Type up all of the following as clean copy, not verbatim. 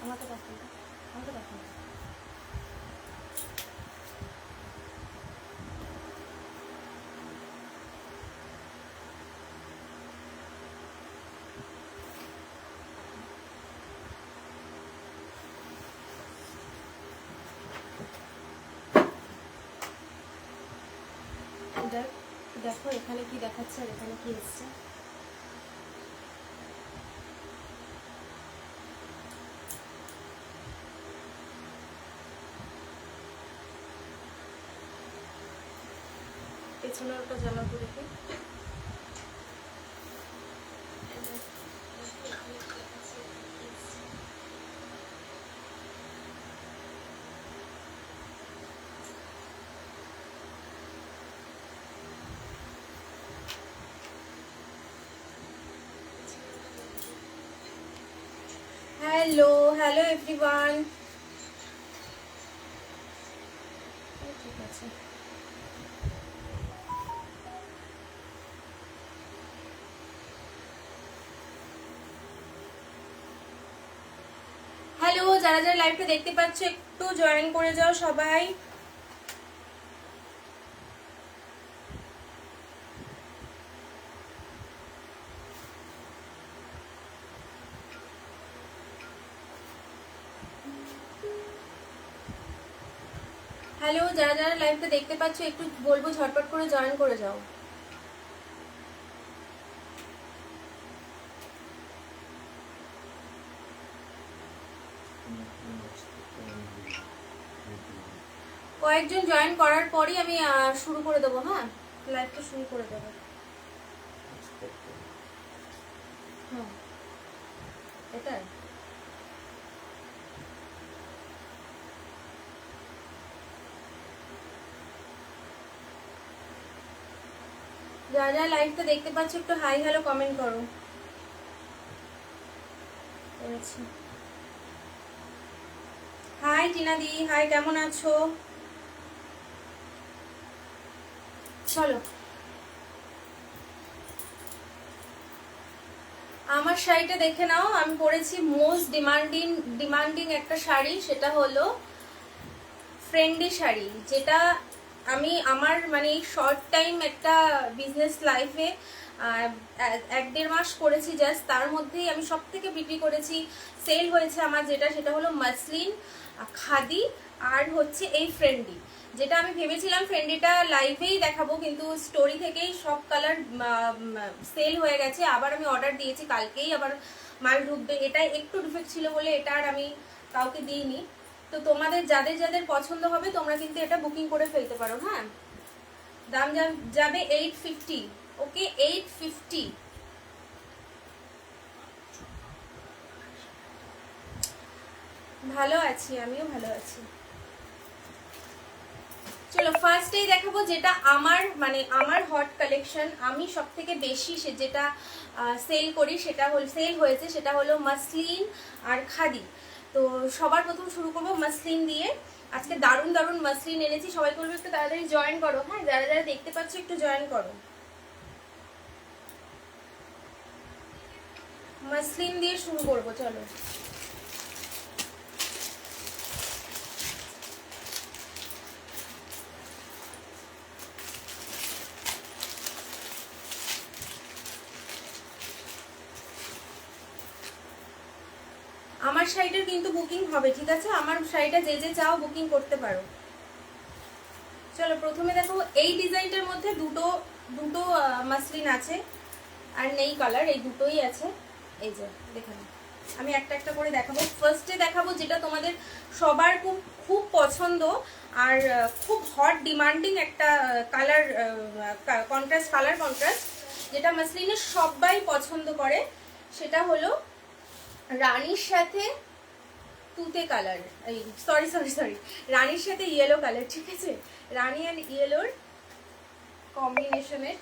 আমাকে দেখো, আমাকে দেখো। দেখো এখানে কি দেখাচ্ছে আর এখানে কি এসছে। পেছনের ওটা জ্বালাবো দেখে। হ্যালো হ্যালো এভরিওয়ান, ঠিক আছে। হ্যালো, যারা যারা লাইভটা দেখতে পাচ্ছ একটু জয়েন করে যাও সবাই। হ্যালো, যারা যারা লাইভটা দেখতে পাচ্ছ একটু বলবো ঝটপট করে জয়েন করে যাও। কয়েকজন জয়েন করার পরই আমি শুরু করে দেবো। হ্যাঁ, লাইভটা শুরু করে দেবো। হ্যাঁ, এটাই। যারা যারা লাইভটা দেখতে পাচ্ছ একটু হাই হ্যালো কমেন্ট করো। হাই টিনা দি, হাই, কেমন আছো? চলো, আমার শাড়িটা দেখে নাও। আমি পরেছি মোস্ট ডিমান্ডিং একটা শাড়ি, সেটা হলো ফ্রেন্ডি শাড়ি, যেটা আমি আমার মানে শর্ট টাইম একটা বিজনেস লাইফে 1-1.5 মাস করেছি জাস্ট, তার মধ্যেই আমি সব থেকে বিক্রি করেছি, সেল হয়েছে আমার যেটা, সেটা হলো মাসলিন, খাদি আর হচ্ছে এই ফ্রেন্ডি। যেটা আমি ভেবেছিলাম ফ্রেন্ডিটা লাইভেই দেখাবো, কিন্তু স্টোরি থেকেই সব কালার সেল হয়ে গেছে। আবার আমি অর্ডার দিয়েছি, কালকেই আবার মাল ঢুকবে। এটাই একটু ডিফেক্ট ছিল বলে এটা আর আমি কাউকে দিইনি। তো তোমাদের যাদের যাদের পছন্দ হবে তোমরা কিন্তু এটা বুকিং করে ফেলতে পারো। হ্যাঁ, দাম যাবে 850। ওকে, 850। ভালো আছি, আমিও ভালো আছি। চলো ফার্স্টেই দেখাবো যেটা আমার মানে আমার হট কালেকশন, আমি সব থেকে বেশি যেটা সেল করি, সেটা হল সেল হয়েছে, সেটা হলো মাসলিন আর খাদি। তো সবার প্রথম শুরু করবো মাসলিন দিয়ে। আজকে দারুণ দারুণ মাসলিন এনেছি, সবাই বলবো একটু তাড়াতাড়ি জয়েন করো। হ্যাঁ, যারা যারা দেখতে পাচ্ছ একটু জয়েন করো। মাসলিন দিয়ে শুরু করবো, চলো। আমার শাড়িটার কিন্তু বুকিং হবে, ঠিক আছে? আমার শাড়িটা যে যে চাও বুকিং করতে পারো। চলো প্রথমে দেখো, এই ডিজাইনটার মধ্যে দুটো দুটো মাসলিন আছে আর নেই কালার, এই দুটোই আছে। এই যে দেখে নাও, আমি একটা একটা করে দেখাবো। ফার্স্টে দেখাবো যেটা তোমাদের সবার খুব খুব পছন্দ আর খুব হট ডিমান্ডিং একটা কালার কন্ট্রাস্ট, কালার কন্ট্রাস্ট, যেটা মাসলিনের সবাই পছন্দ করে। সেটা হলো রানীর সাথে তুতে কালার, এই সরি সরি সরি রানীর সাথে ইয়েলো কালার, ঠিক আছে? রানী আর ইয়েলোর কম্বিনেশনের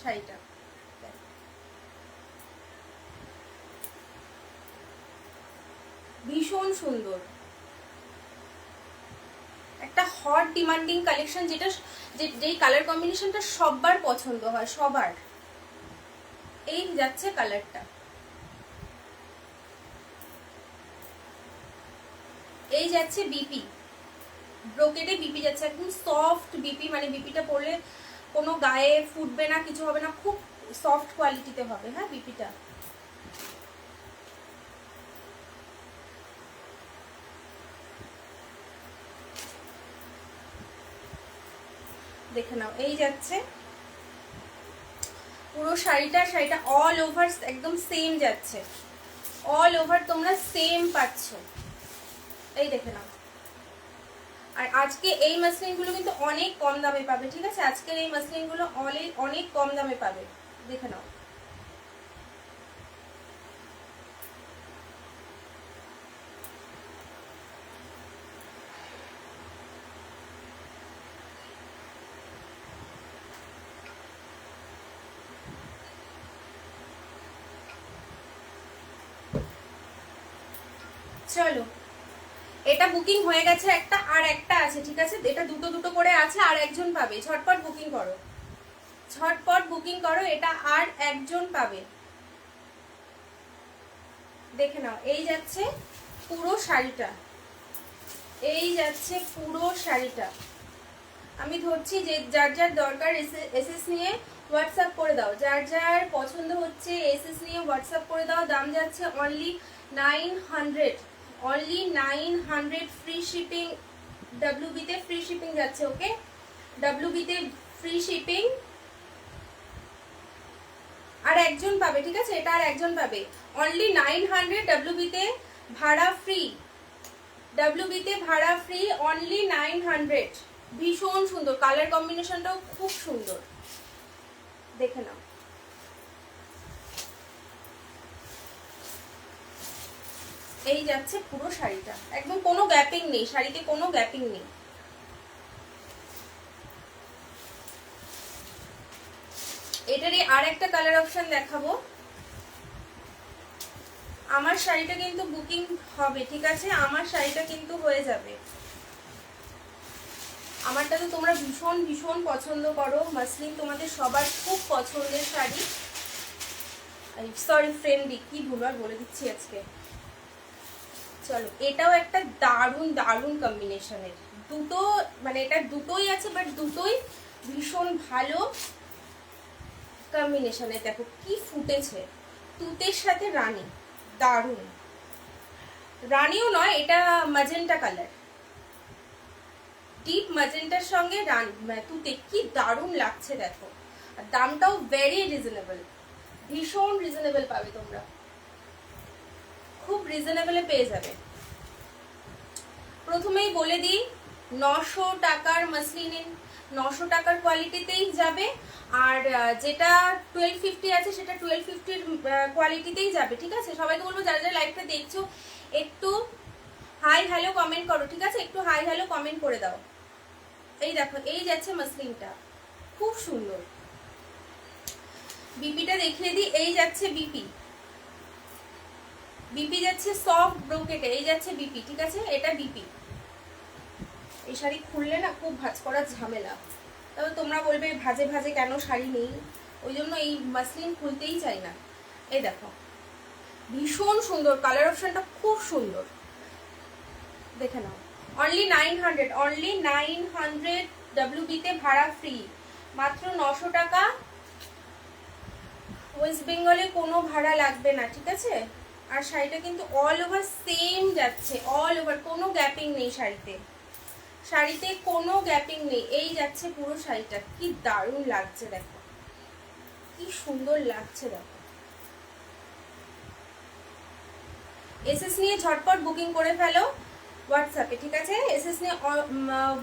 শাড়িটা ভীষণ সুন্দর, একটা হট ডিমান্ডিং কালেকশন, যেটা যেই কালার কম্বিনেশনটা সবার পছন্দ হয়, সবার। এই যাচ্ছে কালারটা, এই যাচ্ছে বিপি, ব্রোকেটে বিপি যাচ্ছে, একদম সফট বিপি, মানে বিপিটা পরলে কোনো গায়ে ফুটবে না, কিছু হবে না, খুব সফট কোয়ালিটিতে হবে। হ্যাঁ, বিপিটা দেখে নাও। এই যাচ্ছে পুরো শাড়িটা, শাড়িটা অল ওভার একদম সেম যাচ্ছে, অল ওভার তোমরা সেম পাচ্ছ। এই দেখে নাও। আর আজকে এই মাসলিনগুলো কিন্তু অনেক কম দামে পাবে, ঠিক আছে? আজকের এই মাসলিনগুলো অনেক কম দামে পাবে, দেখে নাও। চলো, এটা বুকিং হয়ে গেছে একটা, আর একটা আছে, ঠিক আছে? এটা দুটো দুটো করে আছে, আর একজন পাবে। ঝটপট বুকিং করো, ঝটপট বুকিং করো, এটা আর একজন পাবে। দেখে নাও। এই যাচ্ছে পুরো শাড়িটা, এই যাচ্ছে পুরো শাড়িটা। আমি ধরছি যে যার যার দরকার এসএস নিয়ে হোয়াটসঅ্যাপ করে দাও, যার যার পছন্দ হচ্ছে এসএস নিয়ে হোয়াটসঅ্যাপ করে দাও। দাম যাচ্ছে অনলি 900, অনলি 900, ফ্রি শিপিং, ডাব্লিউবিতে ফ্রি শিপিং যাচ্ছে। ওকে, ডাব্লিউবিতে ফ্রি শিপিং, আর একজন পাবে, ঠিক আছে? এটা আর একজন পাবে, অনলি 900, ডাব্লিউবিতে ভাড়া ফ্রি, ডাব্লিউবিতে ভাড়া ফ্রি, অনলি 900। ভীষণ সুন্দর, কালার কম্বিনেশনটাও খুব সুন্দর, দেখে নাও। এই যাচ্ছে পুরো শাড়িটা, একদম কোনো গ্যাপিং নেই শাড়িতে, কোনো গ্যাপিং নেই। এটারই আর একটা কালার অপশন দেখাবো। আমার শাড়িটা কিন্তু বুকিং হবে, ঠিক আছে? আমার শাড়িটা কিন্তু হয়ে যাবে। আমারটা তো তোমরা ভীষণ ভীষণ পছন্দ করো, মাসলিন তোমাদের সবার খুব পছন্দের শাড়ি। সরি ফ্রেন্ডলি, কি ভুলবার বলে দিচ্ছি আজকে। চলো, এটাও একটা দারুণ দারুণ কম্বিনেশনের, দুটো মানে এটা দুটোই আছে, বাট দুটোই ভীষণ ভালো কম্বিনেশনে। দেখো কি ফুটেছে, তুতের সাথে রানী, দারুণ। রানীও নয়, এটা ম্যাজেন্টা কালার, ডিপ ম্যাজেন্টার সঙ্গে তুতে, কি দারুণ লাগছে দেখো। আর দামটাও ভেরি রিজনেবল, ভীষণ রিজনেবল পাবে তোমরা, খুব রিজনেবলে পেয়ে যাবে। প্রথমেই বলে দিই, 900 টাকার মাসলিনে 900 টাকার কোয়ালিটিতেই যাবে, আর যেটা 1250 আছে সেটা 1250 কোয়ালিটিতেই যাবে, ঠিক আছে? সবাইকে বলবো যারা যারা লাইভটা দেখছো একটু হাই হ্যালো কমেন্ট করো, ঠিক আছে? একটু হাই হ্যালো কমেন্ট করে দাও। এই দেখো, এই যাচ্ছে মাসলিনটা, খুব সুন্দর। বিপিটা দেখিয়ে দিই, এই যাচ্ছে বিপি, বিপি যাচ্ছে সফট ব্রোকেটে, এই যাচ্ছে বিপি, ঠিক আছে? এটা বিপি। এই শাড়ি খুললে না খুব ভাঁজ করার ঝামেলা, তবে তোমরা বলবে ভাজে ভাজে কেন শাড়ি নেই, ওই জন্য এই মাসলিন খুলতেই চাই না। এই দেখো, ভীষণ সুন্দর, কালার অপশনটা খুব সুন্দর, দেখে নাও। অনলি 900, অনলি 900, ডাব্লিউবিতে ভাড়া ফ্রি, মাত্র 900 টাকা। ওয়েস্ট বেঙ্গলে কোনো ভাড়া লাগবে না, ঠিক আছে? আর শাড়িটা কিন্তু অল ওভার সেম যাচ্ছে, অল ওভার, কোনো গ্যাপিং নেই শাড়িতে, শাড়িতে কোনো গ্যাপিং নেই। এই যাচ্ছে পুরো শাড়িটা, কি দারুণ লাগছে দেখো, কি সুন্দর লাগছে দেখো। এসএস নিয়ে ঝটপট বুকিং করে ফেলো হোয়াটসঅ্যাপে, ঠিক আছে? এসএস নিয়ে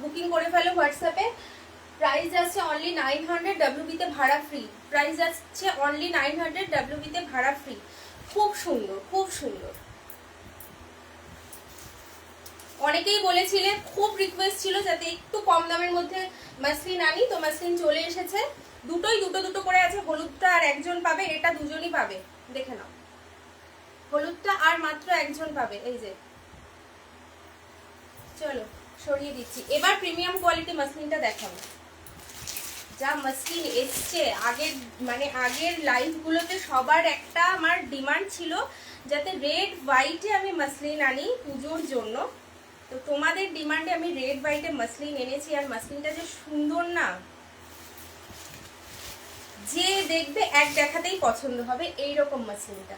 বুকিং করে ফেলো হোয়াটসঅ্যাপে। প্রাইস যাচ্ছে অনলি 900, ডাব্লিউবিতে ভাড়া ফ্রি, প্রাইস যাচ্ছে অনলি 900, ডাব্লিউবিতে ভাড়া ফ্রি। খুব সুন্দর, খুব সুন্দর। অনেকেই বলেছিলে, খুব রিকোয়েস্ট ছিল যাতে একটু কম দামের মধ্যে মাসলিন আনি, তো মাসলিন চলে এসেছে। দুটোই দুটো দুটো করে আছে, হলুদটা আর একজন পাবে, এটা দুজনই পাবে, দেখে নাও। হলুদটা আর মাত্র একজন পাবে, এই যে। চলো সরিয়ে দিচ্ছি, এবার প্রিমিয়াম কোয়ালিটি মাসলিনটা দেখাবো। যা মাসলিন এসছে, আগের মানে আগের লাইভগুলোতে সবার একটা আমার ডিমান্ড ছিল যাতে রেড হোয়াইটে আমি মাসলিন আনি পুজোর জন্য। তো তোমাদের ডিমান্ডে আমি রেড হোয়াইটে মাসলিন এনেছি, আর মাসলিনটা যে সুন্দর না, যে দেখবে এক দেখাতেই পছন্দ হবে এইরকম মাসলিনটা।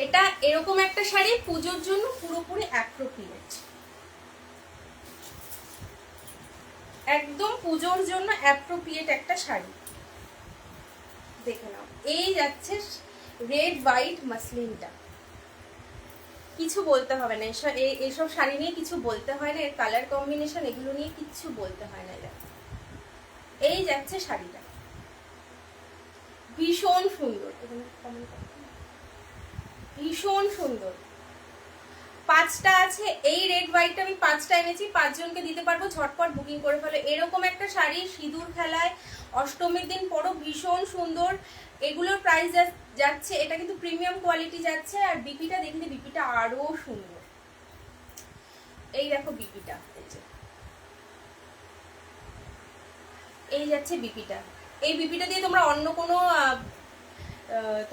এটা এরকম একটা শাড়ি পুজোর জন্য পুরোপুরি অ্যাপ্রোপ্রিয়েট, একদম পুজোর জন্য অ্যাপ্রোপ্রিয়েট একটা শাড়ি। দেখে নাও, এই যাচ্ছে রেড হোয়াইট মাসলিনটা, কিছু বলতে হবে না। এইসব শাড়ি নিয়ে কিছু বলতে হয় না, এর কালার কম্বিনেশন এগুলো নিয়ে কিচ্ছু বলতে হয় না। এই যাচ্ছে শাড়িটা, ভীষণ সুন্দর, ভীষণ সুন্দর। 5টা আছে, এই রেড হোয়াইটটা আমি 5টা এনেছি, 5 জনকে দিতে পারবো, ঝটপট বুকিং করে ফেলো। এরকম একটা শাড়ি সিঁদুর খেলায় অষ্টমীর দিন পরো, ভীষণ সুন্দর। এগুলোর প্রাইস যাচ্ছে, এটা কিন্তু প্রিমিয়াম কোয়ালিটি যাচ্ছে। আর বিপিটা দেখলে, বিপিটা আরো সুন্দর। এই দেখো বিপিটা, এই যাচ্ছে বিপিটা। এই বিপিটা দিয়ে তোমরা অন্য কোনো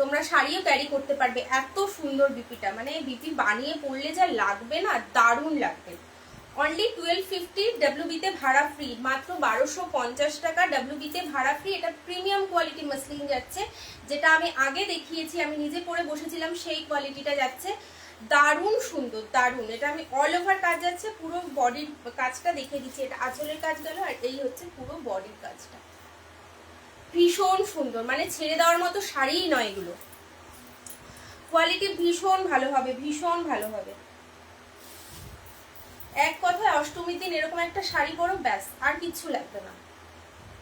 তোমরা শাড়িও ক্যারি করতে পারবে, এত সুন্দর বিপিটা। মানে বিপি বানিয়ে পরলে যা লাগবে না, দারুণ লাগবে। অনলি 1250 ডাব্লিউবিতে ভাড়া ফ্রি, মাত্র 1250 টাকা ডাব্লিউবিতে ভাড়া ফ্রি। এটা প্রিমিয়াম কোয়ালিটি মাসলিন যাচ্ছে, যেটা আমি আগে দেখিয়েছি, আমি নিজে পরে বসেছিলাম, সেই কোয়ালিটিটা যাচ্ছে। দারুণ সুন্দর, দারুণ। এটা আমি অল ওভার কাজ যাচ্ছে, পুরো বডির কাজটা দেখিয়ে দিচ্ছি। এটা আঁচলের কাজ গেল, আর এই হচ্ছে পুরো বডির কাজটা। ভীষণ সুন্দর, মানে ছেড়ে দেওয়ার মতো শাড়িই নয় এগুলো, কোয়ালিটি ভীষণ ভালো হবে, ভীষণ ভালো হবে। এক কথায় অষ্টমীর দিন এরকম একটা শাড়ি পরো, ব্যাস আর কিচ্ছু লাগবে না।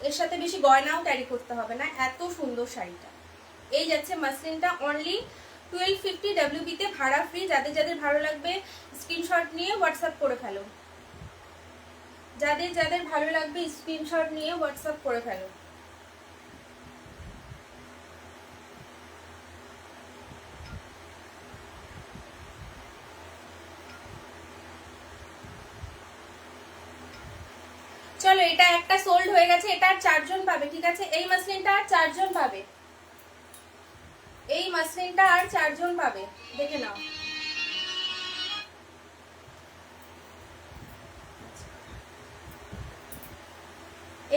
এর সাথে বেশি গয়নাও ক্যারি করতে হবে না, এত সুন্দর শাড়িটা। এই যাচ্ছে মাসলিনটা, অনলি 1250 ডাব্লিউবিতে ভাড়া ফ্রি। যাদের যাদের ভালো লাগবে স্ক্রিনশট নিয়ে হোয়াটসঅ্যাপ করে ফেলো, যাদের যাদের ভালো লাগবে স্ক্রিনশট নিয়ে হোয়াটসঅ্যাপ করে ফেলো। চলো, এটা একটা সোল্ড হয়ে গেছে, এটা আর 4 জন পাবে, ঠিক আছে? এই মাসলিনটা আর 4 জন পাবে, এই মাসলিনটা আর 4 জন পাবে, দেখে নাও।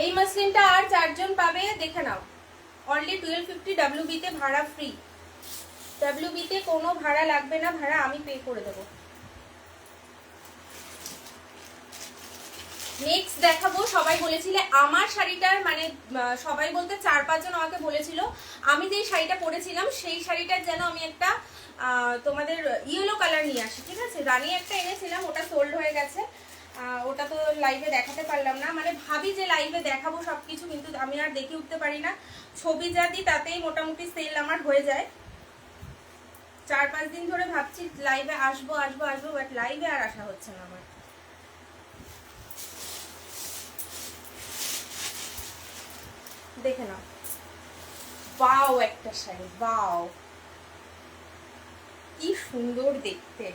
এই মাসলিনটা আর 4 জন পাবে, দেখে নাও। অনলি 1250 ডাব্লিউবিতে ভাড়া ফ্রি, ডাব্লিউবিতে কোনো ভাড়া লাগবে না, ভাড়া আমি পে করে দেবো। নেক্সট দেখাবো, সবাই বলেছিলে আমার শাড়িটার, মানে সবাই বলতে 4-5 জন আমাকে বলেছিল আমি যে শাড়িটা পরেছিলাম সেই শাড়িটার যেন আমি একটা তোমাদের ইয়েলো কালার নিয়ে আসি, ঠিক আছে? রানী একটা এনেছিলাম, ওটা সোল্ড হয়ে গেছে, ওটা তো লাইভে দেখাতে পারলাম না। মানে ভাবি যে লাইভে দেখাবো সবকিছু, কিন্তু আমি আর দেখে উঠতে পারি না। ছবি যা দিই তাতেই মোটামুটি সেল আমার হয়ে যায়। 4-5 দিন ধরে ভাবছি লাইভে আসবো আসবো আসবো, বাট লাইভে আর আসা হচ্ছে না আমার। দেখে নাও, বাও একটা শাড়ি, বাও কি সুন্দর দেখতে।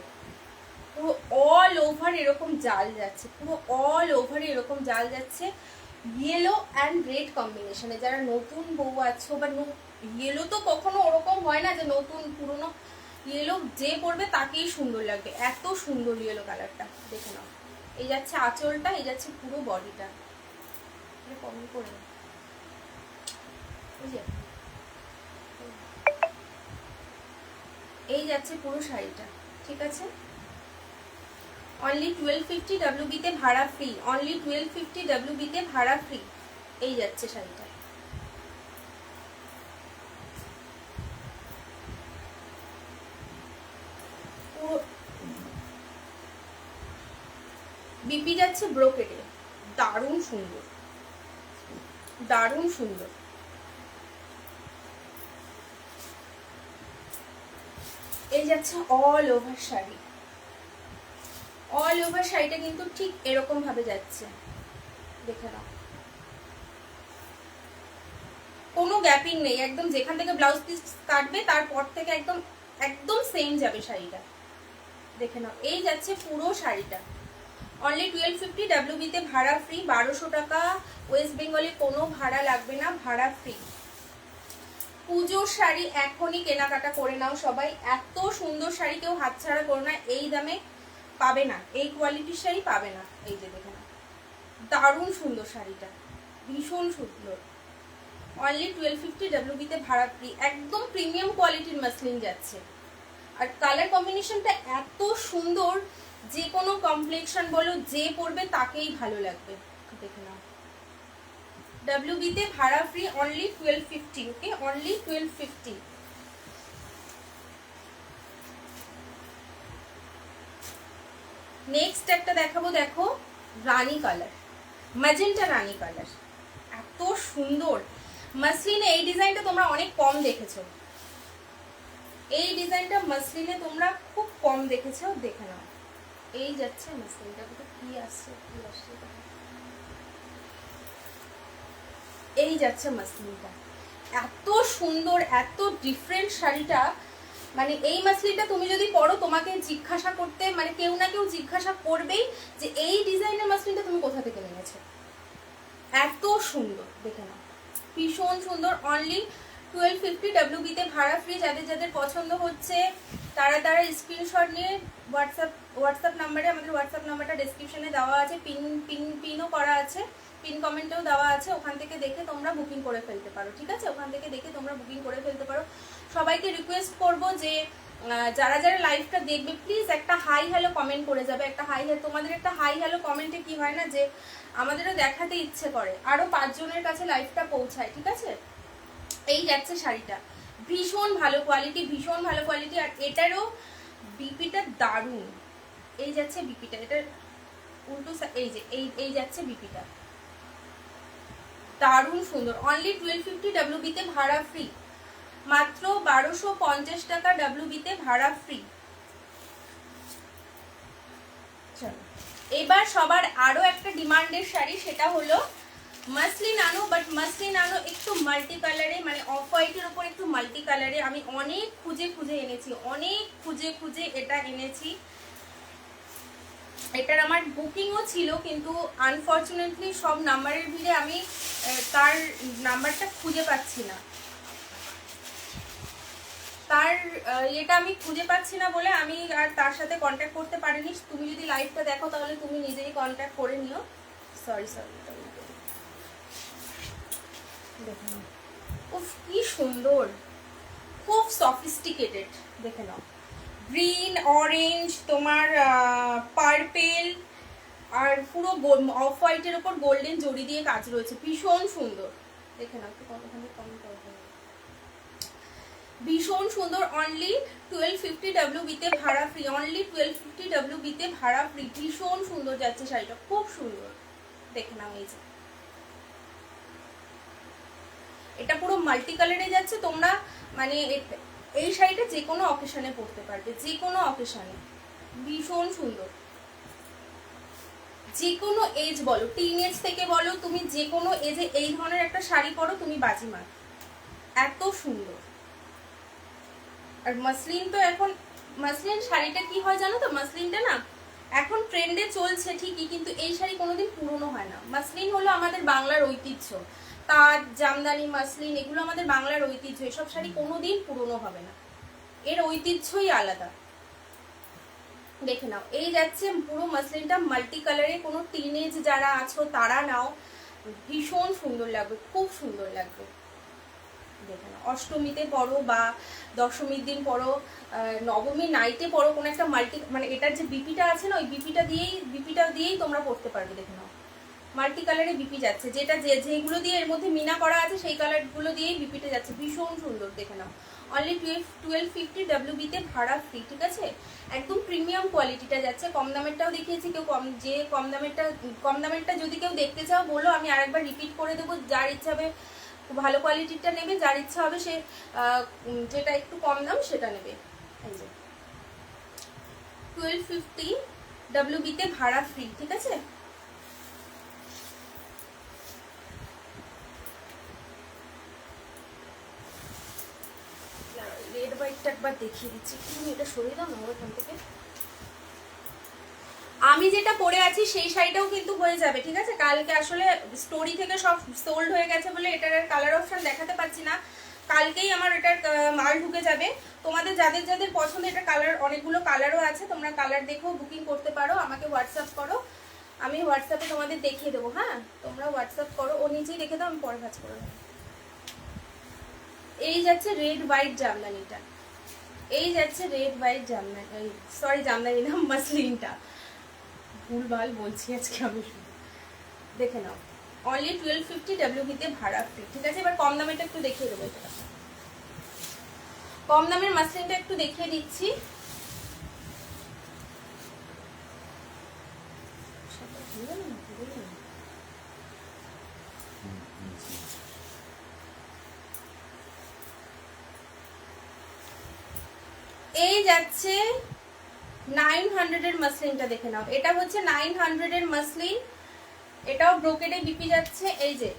পুরো অল ওভার এরকম জাল যাচ্ছে, পুরো অল ওভার এরকম জাল যাচ্ছে, ইয়েলো অ্যান্ড রেড কম্বিনেশনে। যারা নতুন বউ আছো, বা ইয়েলো তো কখনো ওরকম হয় না যে নতুন পুরনো, ইয়েলো যে পরবে তাকেই সুন্দর লাগবে, এত সুন্দর ইয়েলো কালারটা। দেখে নাও, এই যাচ্ছে আঁচলটা, এই যাচ্ছে পুরো বডিটা। কম করে এই যাচ্ছে পুরো শাড়িটা, ঠিক আছে? অনলি 1250 ডাব্লিউবিতে ভাড়া ফ্রি, অনলি 1250 ডাব্লিউবিতে ভাড়া ফ্রি। এই যাচ্ছে শাড়িটা, পুরো বিপি যাচ্ছে ব্রোকেটে, দারুণ সুন্দর, দারুণ সুন্দর। এই যাচ্ছে all over sari, all over শাড়িটা কিন্তু ঠিক এরকম ভাবে যাচ্ছে, দেখে নাও। কোনো গ্যাপিং নেই, একদম যেখান থেকে ব্লাউজ পিস কাটবে তারপর থেকে একদম একদম সেম যাবে শাড়িটা, দেখে নাও। এই যাচ্ছে পুরো শাড়িটা, অনলি 1250 ডাব্লিউবিতে ভাড়া ফ্রি, 1200 টাকা। ওয়েস্ট বেঙ্গলে কোনো ভাড়া লাগবে না, ভাড়া ফ্রি। পুজোর শাড়ি এখনই কেনাকাটা করে নাও সবাই। এত সুন্দর শাড়ি কেউ হাতছাড়া করো না, এই দামে পাবে না, এই কোয়ালিটির শাড়ি পাবে না। এই যে দেখে নাও, দারুণ সুন্দর শাড়িটা, ভীষণ সুন্দর। অনলি 1250 WB তে ভাড়া ফ্রি, একদম প্রিমিয়াম কোয়ালিটির মাসলিন যাচ্ছে। আর কালার কম্বিনেশনটা এত সুন্দর, যে কোনো কমপ্লেকশন বলো, যে পরবে তাকেই ভালো লাগবে। দেখে নাও, WB তে ভাড়া ফ্রি, অনলি 1250। ওকে, অনলি 1250। নেক্সট একটা দেখাবো, দেখো রানী কালার, ম্যাজেন্টা রানী কালার, এত সুন্দর মাসলিনে। এই ডিজাইনটা তোমরা অনেক কম দেখেছো, এই ডিজাইনটা মাসলিনে তোমরা খুব কম দেখেছো। দেখে নাও, এই যাচ্ছে মাসলিনটা, কি আসছে কি আসছে, এই যাচ্ছে মাসলিনটা, এত সুন্দর, এত ডিফারেন্ট শাড়িটা। মানে এই মাসলিনটা তুমি যদি পরো, তোমাকে জিজ্ঞাসা করতে, মানে কেউ না কেউ জিজ্ঞাসা করবেই যে এই ডিজাইনের মাসলিনটা তুমি কোথা থেকে নিয়েছো। এত সুন্দর, দেখে নাও, ভীষণ সুন্দর। অনলি 1250 WB তে ভাড়া ফ্রি। যাদের যাদের পছন্দ হচ্ছে তারা তারা স্ক্রিনশট নিয়ে হোয়াটসঅ্যাপ নাম্বারে, আমাদের হোয়াটসঅ্যাপ নাম্বারটা ডেসক্রিপশনে দেওয়া আছে, পিনও করা আছে, পিন কমেন্টেও দেওয়া আছে, ওখান থেকে দেখে তোমরা বুকিং করে ফেলতে পারো। ঠিক আছে, ওখান থেকে দেখে তোমরা বুকিং করে ফেলতে পারো। সবাইকে রিকোয়েস্ট করব যে যারা যারা লাইভটা দেখবে প্লিজ একটা হাই হ্যালো কমেন্ট করে যাবে, একটা হাই হ্যালো। তোমাদের একটা হাই হ্যালো কমেন্টে কি হয় না, যে আমাদেরও দেখাতে ইচ্ছে করে, আরো 5 জনের কাছে লাইভটা পৌঁছায়। ঠিক আছে, এই যাচ্ছে শাড়িটা, ভীষণ ভালো কোয়ালিটি, ভীষণ ভালো কোয়ালিটি। আর এটারও বিপিটা দারুণ, এই যাচ্ছে বিপিটা, এটার উল্টো এই যে এই যাচ্ছে বিপিটা, দারুণ সুন্দর। অনলি 1250 WB তে ভাড়া ফ্রি, মাত্র 1250 টাকা WB তে ভাড়া ফ্রি। চলো এবার সবার আরো একটা ডিমান্ডের শাড়ি, সেটা হলো মাসলিন আনো, বাট মাসলিন আনো একটু মাল্টি কালারে, মানে অফ হোয়াইটের উপর একটু মাল্টি কালারে। আমি অনেক খুঁজে খুঁজে এনেছি, অনেক খুঁজে খুঁজে এটা এনেছি। এটার আমার বুকিংও ছিল, কিন্তু আনফর্চুনেটলি সব নাম্বারের ভিড়ে আমি তার নাম্বারটা খুঁজে পাচ্ছি না, তার এটা আমি খুঁজে পাচ্ছি না বলে আমি আর তার সাথে কন্ট্যাক্ট করতে পারিনি। তুমি যদি লাইভটা দেখো তাহলে তুমি নিজেই কন্ট্যাক্ট করে নিও। সরি দেখে নাও, উফ কি সুন্দর, খুব সফিস্টিকেটেড। দেখে নাও, গ্রিন, অরেঞ্জ, তোমার পার্পেল, আর পুরো অফ হোয়াইটের ওপর গোল্ডেন জড়ি দিয়ে কাজ রয়েছে, ভীষণ সুন্দর। দেখে নাও, ভীষণ সুন্দর। অনলি 1250 WB তে ভাড়া ফ্রি, অনলি 1250 WB তে ভাড়া ফ্রি। ভীষণ সুন্দর যাচ্ছে শাড়িটা, খুব সুন্দর। দেখে নাও, এই যে এটা পুরো মাল্টি কালারে যাচ্ছে। তোমরা মানে এই শাড়িটা যে কোনো অকেশনে পরতে পারবে, যে কোনো অকেশনে, ভীষণ সুন্দর। যে কোনো এজ বলো, টিন এজ থেকে বলো, তুমি যে কোনো এজে এই ধরনের একটা শাড়ি পরো, তুমি বাজিমার, এত সুন্দর। আর মাসলিন তো এখন, মাসলিন শাড়িটা কি হয় জানো তো, মাসলিনটা না এখন ট্রেন্ডে চলছে ঠিকই, কিন্তু এই শাড়ি কোনোদিন পুরনো হয় না। মাসলিন হলো আমাদের বাংলার ঐতিহ্য, তাঁত, জামদানি, মাসলিন এগুলো আমাদের বাংলার ঐতিহ্য। এসব শাড়ি কোনোদিন পুরনো হবে না, এর ঐতিহ্যই আলাদা। দেখে নাও, এই যাচ্ছে পুরো মাসলিনটা মাল্টি কালারে। কোনো টিনেজ যারা আছো তারা নাও, ভীষণ সুন্দর লাগবে, খুব সুন্দর লাগবে। দেখে নাও, অষ্টমীতে পরো বা দশমীর দিন পরো, নবমী নাইটে পরো, কোনো একটা মাল্টি, মানে এটার যে বিপিটা আছে না, ওই বিপিটা দিয়েই তোমরা পরতে পারবে। দেখে নাও, মাল্টি কালারে বিপি যাচ্ছে, যেটা যেগুলো দিয়ে এর মধ্যে মিনা করা আছে সেই কালারগুলো দিয়েই বিপিটা যাচ্ছে, ভীষণ সুন্দর। দেখে নাও, অনলি 1250 WB তে ভাড়া ফ্রি। ঠিক আছে, একদম প্রিমিয়াম কোয়ালিটিটা যাচ্ছে। কম দামেরটাও দেখিয়েছি, কেউ কম দামেরটা যদি কেউ দেখতে চাও বলো, আমি আরেকবার রিপিট করে দেবো। যার ইচ্ছা হবে ভালো কোয়ালিটিটা নেবে, যার ইচ্ছা হবে সে যেটা একটু কম দাম সেটা নেবে। এই যে 1250 WB তে ভাড়া ফ্রি। ঠিক আছে, রেড হোয়াইটটা একবার দেখিয়ে দিচ্ছি, তুমি এটা সরিয়ে দাও না ওখান থেকে। আমি যেটা পরে আছি সেই শাড়িটাও কিন্তু হয়ে যাবে। ঠিক আছে, কালকে আসলে স্টোরি থেকে সব সোল্ড হয়ে গেছে বলে এটার কালার অপশন দেখাতে পাচ্ছি না। কালকেই আমার এটার মাল ঢুকে যাবে। তোমাদের যাদের যাদের পছন্দ, এটা কালার অনেকগুলো কালারও আছে, তোমরা কালার দেখেও বুকিং করতে পারো, আমাকে হোয়াটসঅ্যাপ করো, আমি হোয়াটসঅ্যাপে তোমাদের দেখিয়ে দেবো। হ্যাঁ, তোমরা হোয়াটসঅ্যাপ করো, ও নিজেই দেখে দাও, আমি পরে কাজ করে দেবো। এই যাচ্ছে রেড হোয়াইট জামদানিটা, এই যাচ্ছে red white Jamdani, sorry Jamdani না, মাসলিনটা, ভুলভাল বলছি আজকে আমি শুধু। দেখে নাও, অনলি 1250 WB-তে ভাড়া ফ্রি। ঠিক আছে, এবার কম দামেটা একটু দেখিয়ে দেবো। এটা কম দামের মাসলিনটা একটু দেখিয়ে দিচ্ছি। এই যাচ্ছে 900 এর মাসলিনটা, দেখে নাও, এটা হচ্ছে 900 এর মাসলিন, এটাও ব্রোকেডে বিপি যাচ্ছে, এই যে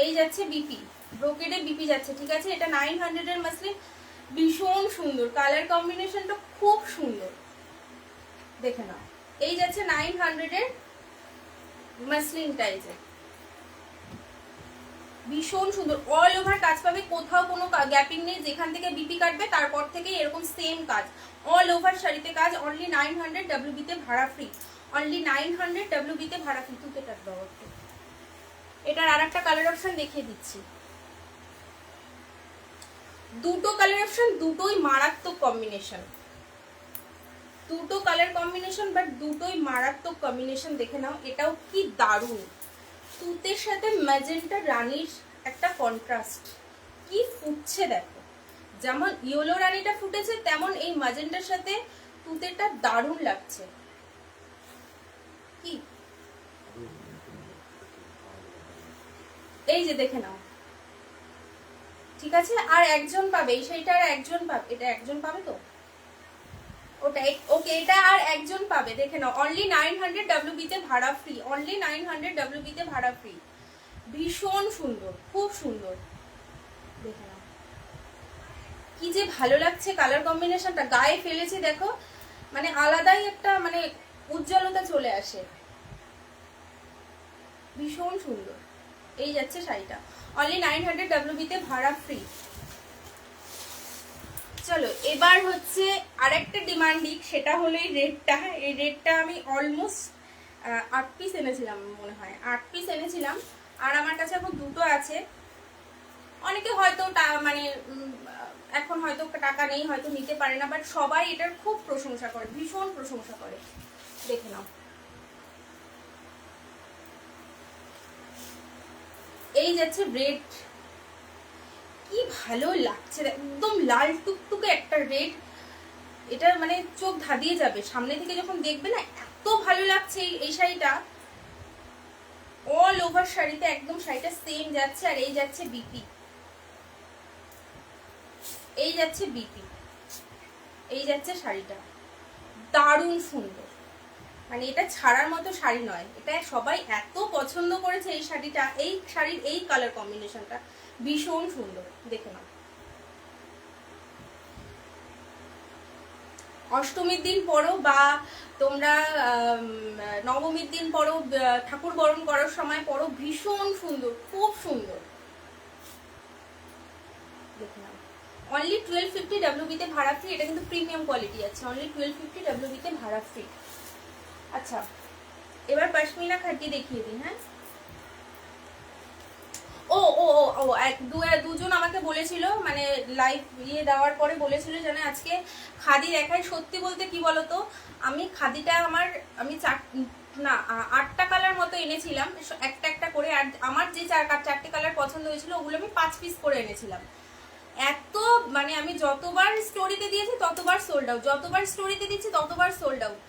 এই যাচ্ছে বিপি, ব্রোকেডে বিপি যাচ্ছে। ঠিক আছে, এটা 900 এর মাসলিন, ভীষণ সুন্দর, কালার কম্বিনেশনটা খুব সুন্দর, দেখে নাও। এই যাচ্ছে 900 এর মাসলিনটা, এই যে ভীষণ সুন্দর, অল ওভার কাজ পাবে, কোথাও কোনো গ্যাপিং নেই, যেখান থেকে বিপি কাটবে তারপর থেকে এরকম সেম কাজ, অল ওভার শাড়িতে কাজ। অনলি 900 WB-তে ভাড়া ফ্রি, অনলি 900 WB-তে ভাড়া ফ্রি। তুই কেটার দাও একটু, এটার আর একটা কালার অপশন দেখিয়ে দিচ্ছি। দুটো কালার অপশন, দুটোই মারাত্মক কম্বিনেশন, দুটো কালার কম্বিনেশন, বাট দুটোই মারাত্মক কম্বিনেশন। দেখে নাও, এটাও কি দারুণ, তুতের সাথে ম্যাজেন্টা রানীর একটা কন্ট্রাস্ট, কি ফুটছে দেখো, যেমন ইয়েলো রানীটা ফুটেছে তেমন এই ম্যাজেন্টার সাথে তুতেরটা দারুণ লাগছে। কি এই যে দেখে নাও, ঠিক আছে, আর একজন পাবে এই শাড়িটা, আর একজন পাবে, এটা একজন পাবে তো, ওটা ওকে, এটা আর একজন পাবে। দেখে নাও, অনলি 900 WB-তে ভাড়া ফ্রি, অনলি 900 WB-তে ভাড়া ফ্রি, ভীষণ সুন্দর, খুব সুন্দর। দেখে নাও কি যে ভালো লাগছে, কালার কম্বিনেশনটা গায়ে ফেলেছি দেখো, মানে আলাদাই একটা মানে উজ্জ্বলতা চলে আসে, ভীষণ সুন্দর। এই যাচ্ছে শাড়িটা, অনলি 900 WB-তে ভাড়া ফ্রি। চলো এবার হচ্ছে আরেকটা ডিমান্ডিং, সেটা হলো এই রেডটা। এই রেডটা আমি অলমোস্ট 8 পিস এনেছিলাম, মনে হয় 8 পিস এনেছিলাম, আর আমার কাছে এখন দুটো আছে। অনেকে হয়তো মানে এখন হয়তো টাকা নেই, হয়তো নিতে পারে না, বাট সবাই এটার খুব প্রশংসা করে, ভীষণ প্রশংসা করে। দেখে নাও, এই যাচ্ছে রেড, কি ভালো লাগছে, একদম লাল টুকটুকে একটা রেড, এটা মানে চোখ ধাঁধিয়ে যাবে, সামনে থেকে যখন দেখবে না এত ভালো লাগছে এই শাড়িটা, অল ওভার শাড়িতে একদম শাড়িটা সেম যাচ্ছে। আর এই যাচ্ছে বিপি, এই যাচ্ছে বিপি, এই যাচ্ছে শাড়িটা, দারুণ সুন্দর, মানে এটা ছাড়ার মতো শাড়ি নয়, এটা সবাই এত পছন্দ করেছে এই শাড়িটা, এই শাড়ির এই কালার কম্বিনেশনটা ভীষণ সুন্দর। দেখে নাও, অষ্টমীর দিন পরো বা তোমরা নবমীর দিন পরো, ঠাকুর বরণ করার সময় পরো, ভীষণ সুন্দর, খুব সুন্দর। দেখে নাও, অনলি 1250 WB-তে ভাড়া ফ্রি, এটা কিন্তু প্রিমিয়াম কোয়ালিটি আছে, অনলি 1250 WB-তে ভাড়া ফ্রি। আচ্ছা, এবার পশমিনা খাটি দেখিয়ে দিই। হ্যাঁ, ও ও ও ও দুজন আমাকে বলেছিল, মানে লাইভ ইয়ে দেওয়ার পরে বলেছিল যেন আজকে খাদি দেখাই। সত্যি বলতে কি বলতো, আমি খাদিটা আমি 8টা কালার মতো এনেছিলাম, একটা একটা করে, আর আমার যে 4টে কালার পছন্দ হয়েছিল ওগুলো আমি 5 পিস করে এনেছিলাম। এত মানে আমি যতবার স্টোরিতে দিয়েছি ততবার সোল্ড আউট, যতবার স্টোরিতে দিচ্ছি ততবার সোল্ড আউট,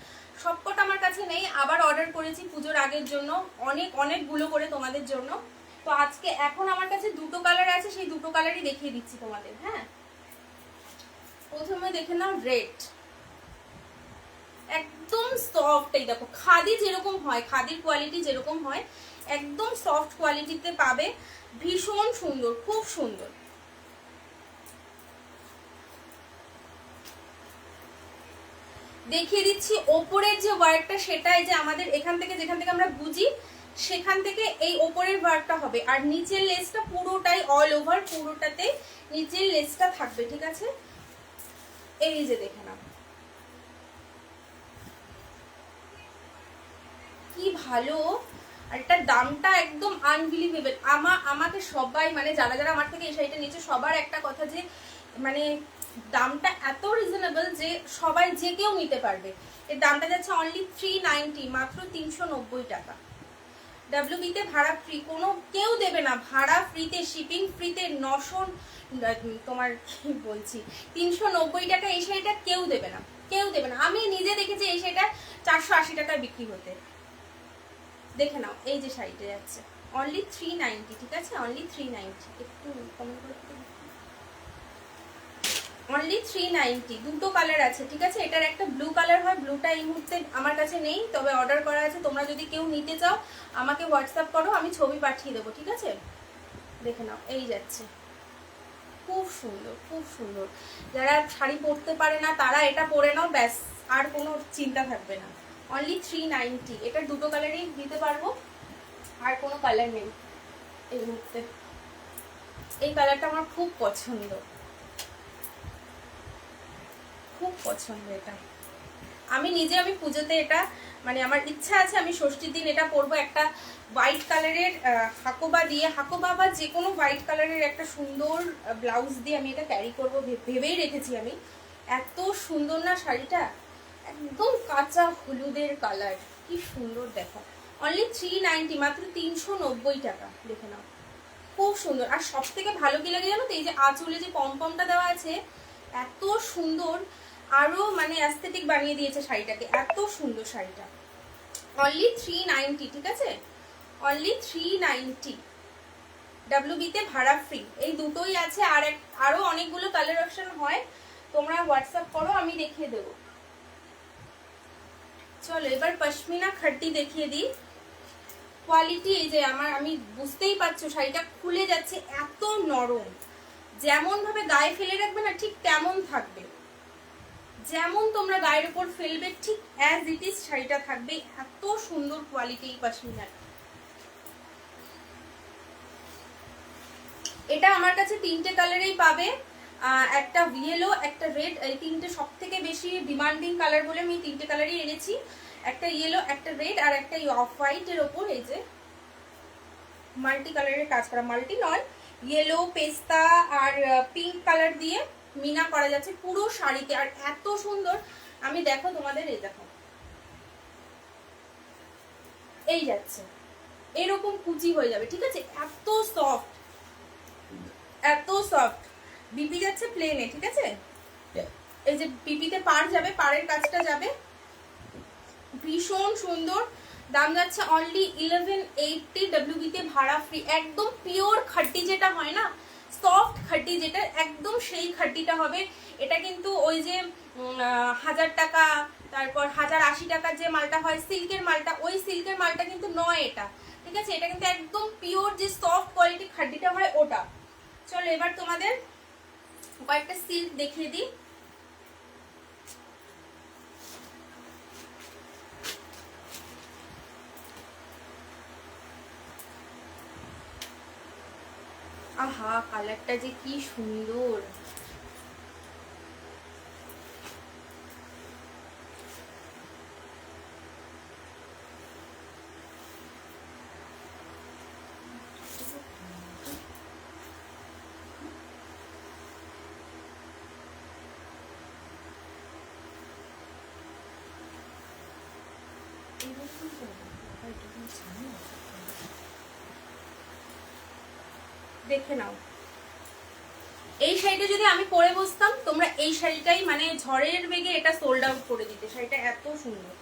সবকটা আমার কাছে নেই, আবার অর্ডার করেছি পুজোর আগের জন্য, অনেকগুলো করে তোমাদের জন্য। তো আজকে এখন আমার কাছে দুটো কালার আছে, সেই দুটো কালারই দেখিয়ে দিচ্ছি তোমাদের। হ্যাঁ, প্রথমে দেখে নাও রেড, একদম সফট, এই দেখো খাদি যেরকম হয়, খাদির কোয়ালিটি যেরকম হয় একদম সফট কোয়ালিটিতে পাবে, ভীষণ সুন্দর, খুব সুন্দর। দেখিয়ে দিচ্ছি ওপরের যে ওয়ার্কটা, সেটাই যে আমাদের এখান থেকে যেখান থেকে আমরা বুঝি সেখান থেকে এই ওপরের ভাগটা হবে, আর নিচের লেসটা পুরোটাই অল ওভার, পুরোটাতে নিচের লেসটা থাকবে, ঠিক আছে? এই যে দেখে নাও কি ভালো, আর এটার দামটা একদম আনবিলিভেবল। আমাকে সবাই মানে যারা যারা আমার থেকে এই শাড়িটা নিয়েছে সবার একটা কথা যে মানে দামটা এত রিজনেবল যে সবাই যে কেউ নিতে পারবে। এর দামটা যাচ্ছে অনলি 390, মাত্র 390 টাকা। ডাব্লিউবিতে ভাড়া ফ্রি, কোনো কেউ দেবে না, ভাড়া ফ্রিতে, শিপিং ফ্রিতে, 900 তোমার কি বলছি 390 টাকা এই শাড়িটা কেউ দেবে না, কেউ দেবে না। আমি নিজে দেখেছি এই শাড়িটা 480 টাকায় বিক্রি হতে। দেখে নাও এই যে শাড়িটা যাচ্ছে অনলি 390, ঠিক আছে? অনলি 390, একটু কমেন্ট করে অনলি 390। দুটো কালার আছে, ঠিক আছে? এটার একটা ব্লু কালার হয়, ব্লুটা এই মুহূর্তে আমার কাছে নেই, তবে অর্ডার করা আছে। তোমরা যদি কেউ নিতে চাও আমাকে হোয়াটসঅ্যাপ করো, আমি ছবি পাঠিয়ে দেবো, ঠিক আছে? দেখে নাও এই যাচ্ছে, খুব সুন্দর, খুব সুন্দর। যারা শাড়ি পরতে পারে না তারা এটা পরে নাও, ব্যাস আর কোনো চিন্তা থাকবে না। অনলি 390। এটার দুটো কালারই দিতে পারবো, আর কোনো কালার নেই এই মুহূর্তে। এই কালারটা আমার খুব পছন্দ, খুব পছন্দ এটা। আমি পুজোতে এটা মানে আমার ইচ্ছা আছে আমি ষষ্ঠীর দিন এটা পরবো, একটা হোয়াইট কালারের হাকোবা দিয়ে, হাকোবা বা যে কোনো হোয়াইট কালারের একটা সুন্দর ব্লাউজ দিয়ে আমি এটা ক্যারি করবো ভেবেই রেখেছি আমি। এত সুন্দর না শাড়িটা, একদম কাঁচা হলুদের কালার, কি সুন্দর দেখো। অনলি 390, মাত্র 390 টাকা। দেখে নাও খুব সুন্দর। আর সব থেকে ভালো কি লাগে জানো তো, এই যে আঁচলে যে পমপমটা দেওয়া আছে এত সুন্দর, আরো মানে অ্যাস্থেটিক বানিয়ে দিয়েছে শাড়িটাকে, এত সুন্দর শাড়িটা। অনলি 390, ঠিক আছে? অনলি 390। ডাব্লিউবিতে ভাড়া ফ্রি, এই দুটোই আছে। আর আরো অনেকগুলো কালার অপশন হয়, তোমরা হোয়াটসঅ্যাপ করো আমি দেখিয়ে দেবো। চলো এবার পশমিনা খাটি দেখিয়ে দিই। কোয়ালিটি এই যে আমি বুঝতেই পারছো শাড়িটা খুলে যাচ্ছে, এত নরম, যেমন ভাবে গায়ে ফেলে রাখবে না ঠিক তেমন থাকবে, যেমন তোমরা গায়ের উপর ফেলবে ঠিক অ্যাজ ইট ইজ শাড়িটা থাকবে। এত সুন্দর কোয়ালিটি এই পশমিনার। এটা আমার কাছে তিনটে কালারেই পাবে, একটা ইয়েলো, একটা রেড, এই তিনটে সব থেকে বেশি ডিমান্ডিং কালার বলে আমি তিনটে কালারই এনেছি। একটা ইয়েলো, একটা রেড, আর একটা অফ হোয়াইটের ওপর এই যে মাল্টি কালারের কাজ করা, মাল্টি নয়, ইয়েলো, পেস্তা আর পিঙ্ক কালার দিয়ে মিনা করা যাচ্ছে পুরো শাড়িতে। আর এত সুন্দর, আমি দেখো তোমাদের, এই দেখো এই যাচ্ছে, এরকম কুচি হয়ে যাবে, ঠিক আছে? এত সফট, এত সফট। বিপি যাচ্ছে প্লেনে, ঠিক আছে? এই যে বিপিতে পার যাবে, পাড়ের কাজটা যাবে, ভীষণ সুন্দর। দাম যাচ্ছে অনলি 1180। ডাব্লিউবিতে ভাড়া ফ্রি। একদম পিওর খাটি যেটা হয় না, সফট খাটি যেটা, একদম সেই খাটিটা হবে এটা। কিন্তু ওই যে 1000 টাকা, তারপর 1080 টাকার যে মালটা হয় সিল্কের মালটা, ওই সিল্কের মালটা কিন্তু নয় এটা, ঠিক আছে? এটা কিন্তু একদম পিওর যে সফট কোয়ালিটি খাটিটা হয় ওটা। চলো এবার তোমাদের কয়েকটা সিল্ক দেখিয়ে দিই। আহা কালারটা যে কি সুন্দর, দেখে নাও। এই শাড়িটা যদি আমি পরে বসতাম, তোমরা এই শাড়িটাই মানে ঝড়ের বেগে এটা সোল্ড আউট করে দিতে। শাড়িটা এত সুন্দর,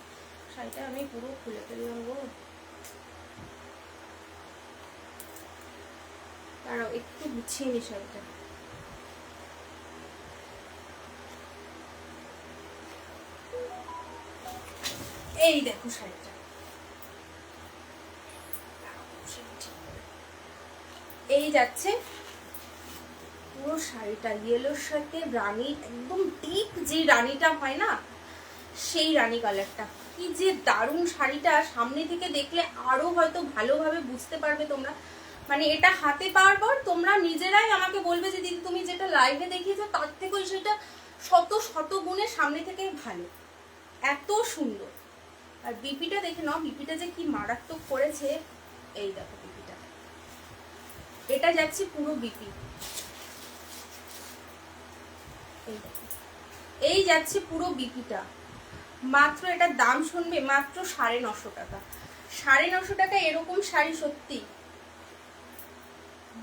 শাড়িটা আমি পুরো খুলে ফেললাম গো। দাঁড়াও একটু গুছিয়ে নি শাড়িটা। এই দেখো শাড়িটা, এই যাচ্ছে পুরো শাড়িটা ইয়েলোর সাথে রানী, একদম ডিপ যে রানীটা হয় না সেই রানী কালারটা। কি যে দারুণ শাড়িটা, সামনে থেকে দেখলে আরো হয়তো ভালোভাবে বুঝতে পারবে তোমরা। মানে এটা হাতে পাওয়ার পর তোমরা নিজেরাই আমাকে বলবে যে দিদি তুমি যেটা লাইভে দেখিয়েছো তার থেকেও সেটা শত শত গুণে সামনে থেকে ভালো, এত সুন্দর। আর বিপিটা দেখে নাও, বিপিটা যে কি মারাত্মক করেছে। এই দেখো বিপিটা, এটা যাচ্ছে পুরো বিপি, এই যাচ্ছে পুরো বিপিটা। মাত্র এটার দাম শুনবে মাত্র 950 টাকা। 950 টাকা এরকম শাড়ি সত্যি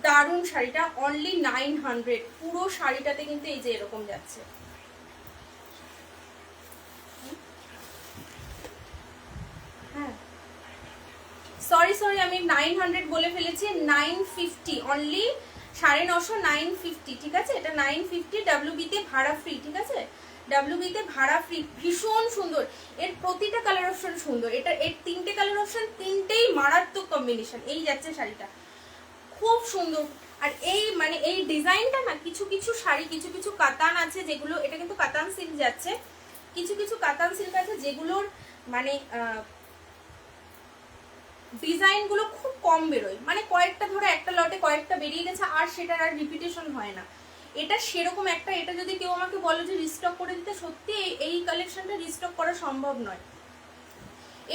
দারুণ। শাড়িটা অনলি 900, পুরো শাড়িটাতে কিন্তু এই যে এরকম যাচ্ছে। হ্যাঁ সরি আমি 900 বলে ফেলেছি, 950 অনলি, 950 950, ঠিক আছে? এটা 950 ডাব্লিউবি তে ভাড়া ফ্রি, ঠিক আছে? ডাব্লিউবি তে ভাড়া ফ্রি। ভীষণ সুন্দর, এর প্রতিটা কালার অপশন সুন্দর। এটা এর 3টে কালার অপশন, 3টেই মারাত্মক কম্বিনেশন। এই যাচ্ছে শাড়িটা, খুব সুন্দর। আর এই মানে এই ডিজাইনটা না, কিছু কিছু শাড়ি, কিছু কিছু কাতান আছে যেগুলো, এটা কিন্তু কাতান সিল্ক যাচ্ছে, কিছু কিছু কাতান সিল্ক আছে যেগুলোর মানে ডিজাইন গুলো খুব কম বেরোয়, মানে কয়েকটা ধরো একটা লটে কয়েকটা বেরিয়ে গেছে আর সেটার আর রিপিটেশন হয় না। এটা সেরকম একটা, এটা যদি কেউ আমাকে বলে যে রিস্টক করে দিতে, সত্যি এই কালেকশনটা রিস্টক করা সম্ভব নয়।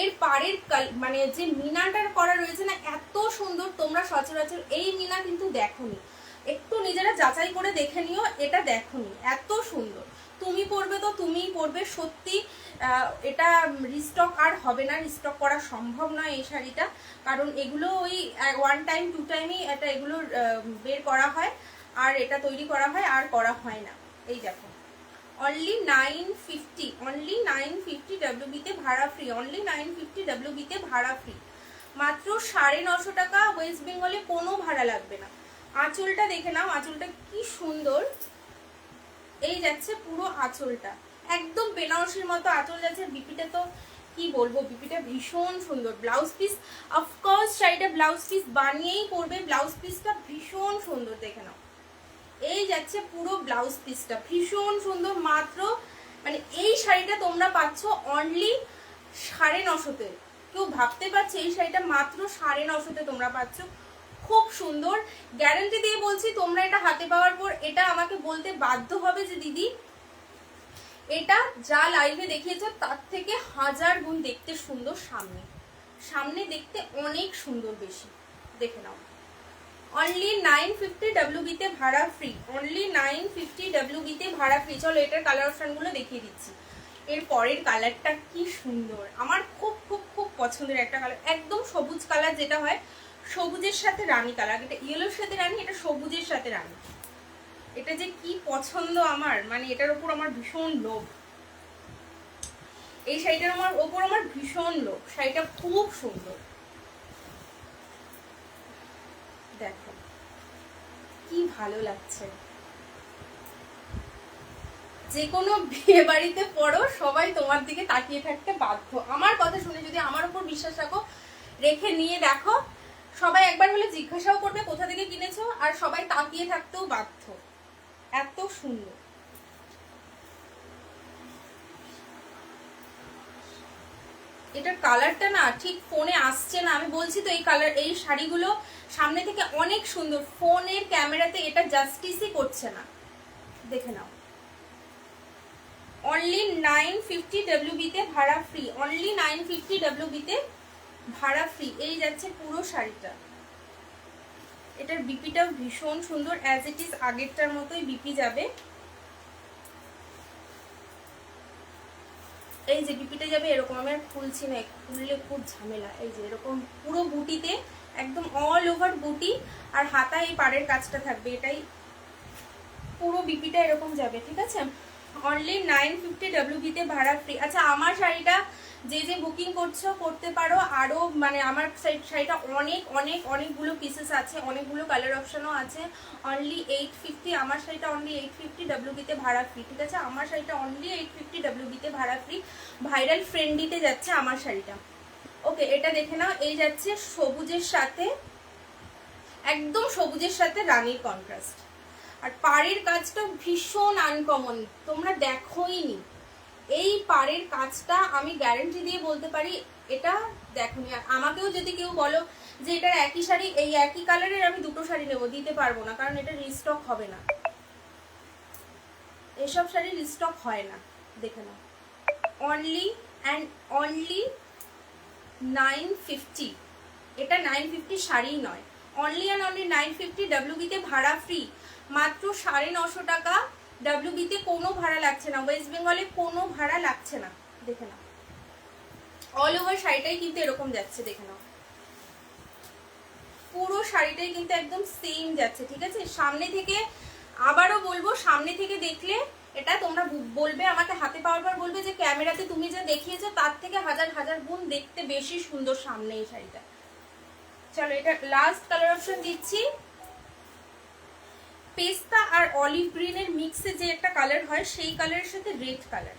এর পাড়ের মানে যে মিনাটার করা রয়েছে না, এত সুন্দর। তোমরা সচরাচর এই মিনা কিন্তু দেখোনি, একটু নিজেরা যাচাই করে দেখে নিও, এটা দেখোনি, এত সুন্দর। তুমি পরবে তো তুমিই পরবে সত্যি। এটা রিস্টক আর হবে না, রিস্টক করা সম্ভব নয় এই শাড়িটা, কারণ এগুলো ওই 1 টাইম 2 টাইমই এটা এগুলোর বের করা হয়, আর এটা তৈরি করা হয় আর করা হয় না। এই দেখো অনলি 950, অনলি 950 ডাব্লিউবি তে ভাড়া ফ্রি, অনলি 950 ডাব্লিউবি তে ভাড়া ফ্রি, মাত্র 950 টাকা। ওয়েস্ট বেঙ্গলে কোনো ভাড়া লাগবে না। আঁচলটা দেখে নাও, আঁচলটা কি সুন্দর। এই যাচ্ছে পুরো আঁচলটা, একদম বেনারসির মতো আঁচল যাচ্ছে। বিপিটা তো কি বলবো, বিপিটা ভীষণ সুন্দর। ব্লাউজ পিস অফকোর্স শাড়িটা ব্লাউজ পিস বানিয়েই পরবে, ব্লাউজ পিসটা ভীষণ সুন্দর, দেখে নাও। এই যাচ্ছে পুরো ব্লাউজ পিসটা, ভীষণ সুন্দর। মাত্র মানে এই শাড়িটা তোমরা পাচ্ছ অনলি 950-তে। কেউ ভাবতে পারছে এই শাড়িটা মাত্র 950-তে তোমরা পাচ্ছ? খুব সুন্দর, গ্যারান্টি দিয়ে বলছি। তোমরা এটা হাতে পাওয়ার পর এটা আমাকে বলতে বাধ্য হবে যে দিদি এটা যা লাইভে দেখিয়েছো তার থেকে 1000 গুণ দেখতে সুন্দর, সামনে সামনে দেখতে অনেক সুন্দর বেশি। দেখে নাও অনলি 950 ডাব্লিউবি তে ভাড়া ফ্রি, অনলি 950 ডাব্লিউবি তে ভাড়া ফ্রি। চলো এটার কালার অপশন গুলো দেখিয়ে দিচ্ছি। এর পরের কালারটা কি সুন্দর, আমার খুব খুব খুব পছন্দের একটা কালার, একদম সবুজ কালার যেটা হয়, সবুজের সাথে রানী কালার। এটা ইয়েলোর সাথে রানী, এটা সবুজের সাথে রানী। এটা যে কি পছন্দ আমার, মানে এটার উপর আমার ভীষণ লোভ, এই শাড়িটার ওপর আমার ভীষণ লোভ। শাড়িটা খুব সুন্দর, দেখো কি ভালো লাগছে। যে কোনো বিয়ে বাড়িতে পড়ো সবাই তোমার দিকে তাকিয়ে থাকতে বাধ্য। আমার কথা শুনে যদি আমার উপর বিশ্বাস রাখো, রেখে নিয়ে দেখো, সবাই একবার হলে জিজ্ঞাসাও করবে কোথা থেকে কিনেছো, আর সবাই তাকিয়ে থাকতেও বাধ্য, এত সুন্দর। এটার কালারটা না ঠিক ফোনে আসছে না, আমি বলছি তো এই কালার, এই শাড়িগুলো সামনে থেকে অনেক সুন্দর, ফোনের ক্যামেরাতে এটা জাস্টিসই করছে না। দেখে নাও অনলি 950 ডাব্লিউবি তে ভাড়া ফ্রি, অনলি 950 ডাব্লিউবি তে ভাড়া ফ্রি। এই যাচ্ছে পুরো শাড়িটা। এটার বিপিটাও ভীষণ সুন্দর, অ্যাজ ইট ইজ আগেরটার মতোই বিপি যাবে। এই যে বিপিটা যাবে এরকম, আমি আর খুলছি না, খুললে খুব ঝামেলা। এই যে এরকম পুরো বুটিতে, একদম অল ওভার বুটি, আর হাতায় এই পাড়ের কাজটা থাকবে, এটাই পুরো বিপিটা এরকম যাবে, ঠিক আছে? অনলি 950 ডাব্লিউবি তে ভাড়া ফ্রি। আচ্ছা আমার শাড়িটা যে যে বুকিং করছো করতে পারো, আরো মানে আমার শাড়িটা অনেক অনেক অনেকগুলো পিসেস আছে, অনেকগুলো কালার অপশনও আছে। অনলি 850, আমার শাড়িটা অনলি 850 ডাব্লিউবি তে ভাড়া ফ্রি, ঠিক আছে? আমার শাড়িটা অনলি 850 ডাব্লিউবি তে ভাড়া ফ্রি। ভাইরাল ফ্রেন্ডিতে যাচ্ছে আমার শাড়িটা। ওকে এটা দেখে নাও, এই যাচ্ছে সবুজের সাথে, একদম সবুজের সাথে রানীর কন্ট্রাস্ট, আর পাড়ের কাজটা ভীষণ আনকমন, তোমরা দেখোই নি। এই পাড়ের কাজটা আমি গ্যারান্টি দিয়ে বলতে পারি এটা দেখো। আমাকেও যদি কেউ বলো যে এটার একই শাড়ি, এই একই কালারের আমি দুটো শাড়ি নেবো, দিতে পারবো না, কারণ এটা রিস্টক হবে না, এসব শাড়ি রিস্টক হয় না। দেখে নাও, অনলি অ্যান্ড অনলি 950। এটা 950 শাড়ি নয়, অনলি অ্যান্ড অনলি 950। ডাব্লিউবিতে ভাড়া ফ্রি, মাত্র 950 টাকা। ডাব্লিউবিতে কোনো ভাড়া লাগছে না, ওয়েস্ট বেঙ্গলে কোনো ভাড়া লাগছে না। দেখে নাও, অল ওভার শাড়িটাই কিন্তু এরকম যাচ্ছে, দেখে নাও পুরো শাড়িটাই কিন্তু একদম সেম যাচ্ছে, ঠিক আছে। সামনে থেকে আবারও বলবো, সামনে থেকে দেখলে এটা তোমরা বলবে, আমাকে হাতে পাওয়ার পর বলবে যে ক্যামেরাতে তুমি যা দেখিয়েছো তার থেকে হাজার হাজার গুণ দেখতে বেশি সুন্দর সামনে এই শাড়িটা। চলো এটা লাস্ট কালার অপশন দিচ্ছি। পেস্তা আর অলিভ গ্রিনের মিক্সে যে একটা কালার হয়, সেই কালারের সাথে রেড কালার,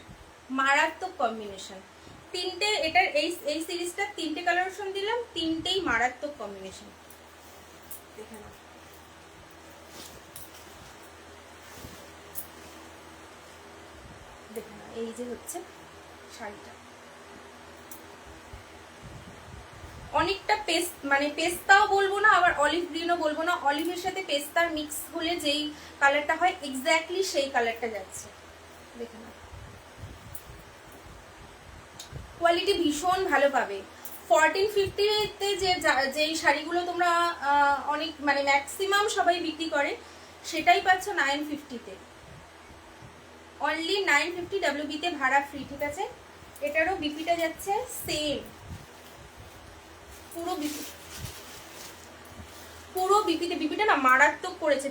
মারাত্মক কম্বিনেশন। তিনটে, এটার এই সিরিজটা তিনটে কালার অপশন দিলাম, তিনটেই মারাত্মক কম্বিনেশন। দেখে নাও, দেখে নাও, এই যে হচ্ছে শাড়িটা, অনেকটা মানে পেস্তাও বলবো না, আবার অলিভ গ্রিনও বলবো না, অলিভের সাথে পেস্তার মিক্স হলে যেই কালারটা হয় এক্স্যাক্টলি সেই কালারটা যাচ্ছে। দেখে নাও, কোয়ালিটি ভীষণ ভালো পাবে। 1450-তে যেই শাড়িগুলো তোমরা অনেক মানে ম্যাক্সিমাম সবাই বিক্রি করে, সেটাই পাচ্ছ 950-তে, অনলি 950। ডাব্লিউবিতে ভাড়া ফ্রি, ঠিক আছে। এটারও বিপিটা যাচ্ছে সেম, পুরো বিপিতে, বিপিটা না মারাত্মক করেছে।